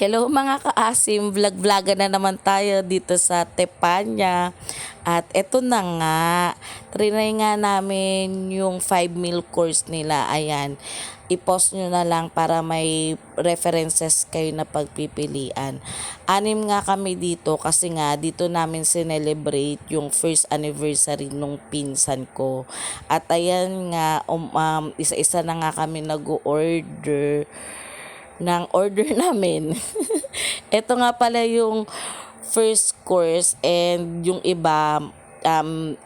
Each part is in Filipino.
Hello mga kaasim, vlog-vloga na naman tayo dito sa Tepanya. At eto na nga, trinay nga namin yung 5 meal course nila. Ayan, i-post nyo na lang para may references kayo na pagpipilian. 6 nga kami dito kasi nga dito namin sinelebrate yung first anniversary nung pinsan ko. At ayan nga, isa-isa na nga kami nag-order ng order namin. Ito nga pala yung first course and yung iba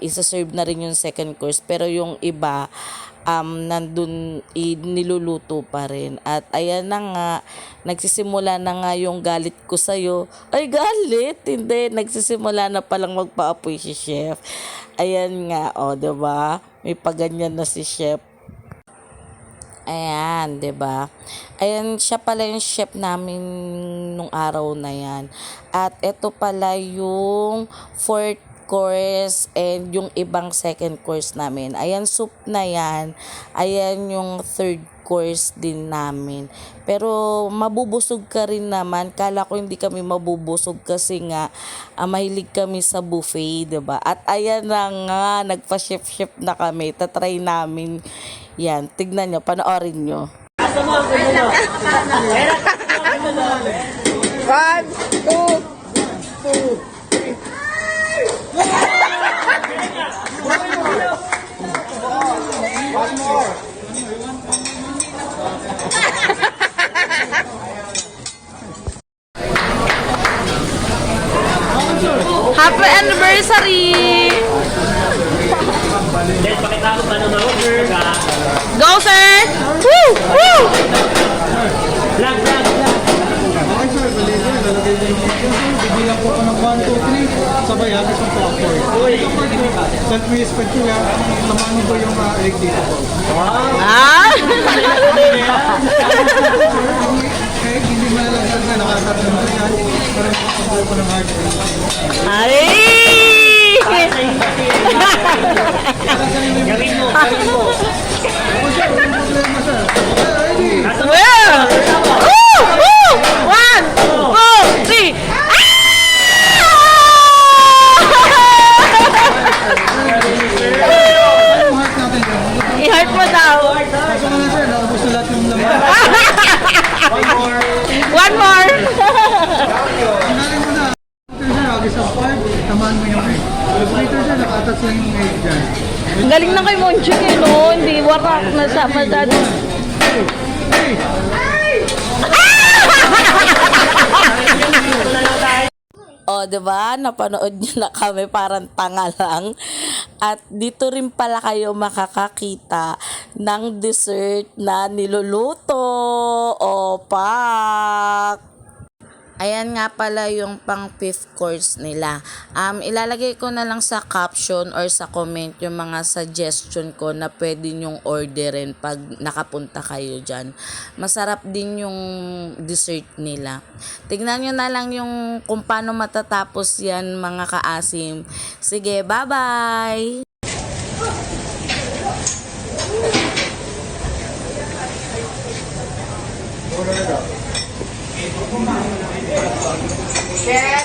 isa-serve na rin yung second course pero yung iba nandun niluluto pa rin. At ayan na nga, nagsisimula na nga yung galit ko sa'yo. Ay, galit? Hindi, nagsisimula na palang magpaapoy si chef. Ayan nga, diba? May paganyan na si chef. Ayan, 'di ba? Ayan, siya pala yung chef namin nung araw na 'yan. At ito pala yung fourth course and yung ibang second course namin. Ayan, soup na 'yan. Ayan yung third course din namin. Pero mabubusog ka rin naman. Kala ko hindi kami mabubusog kasi nga mahilig kami sa buffet, 'di ba? At ayan na nga, nagpa-chef na kami. Tatry namin yan, tignan nyo, panoorin nyo. 1, 2, 3. One more. Happy anniversary! Go, sir! Woo! Woo! Vlog. Okay, sir. Bibilang ko ng 1, 2, 3. Sabay agad sa popcorn. Self-respect ko yan. Samahan ko yung egg dito po. Ah! Kahit hindi malalagyan na nakasarap naman yan. Para makapagay ko ng hard egg. Ay! Gawin mo. Ako, sir. Walang problema, sir. Well! Woo! Woo! 1, 2, 3! Anong heart natin yan? I-heart mo daw. Kaso nga, sir. Naubos na lahat yung laman. One more. Tingnan mo na. Sir, agis ang 5. Tamaan mo yung egg. Later, sir. Nakatas lang yung egg dyan. Ang galing na kay Monchik eh, no? Hindi warak na sa masyado. Diba? Napanood nyo na kami, parang tanga lang. At dito rin pala kayo makakakita ng dessert na niluluto. Pak! Ayan nga pala yung pang 5th course nila. Ilalagay ko na lang sa caption or sa comment yung mga suggestion ko na pwede nyong orderin pag nakapunta kayo dyan. Masarap din yung dessert nila. Tignan nyo na lang yung kung paano matatapos yan mga kaasim. Sige, bye-bye! Chef!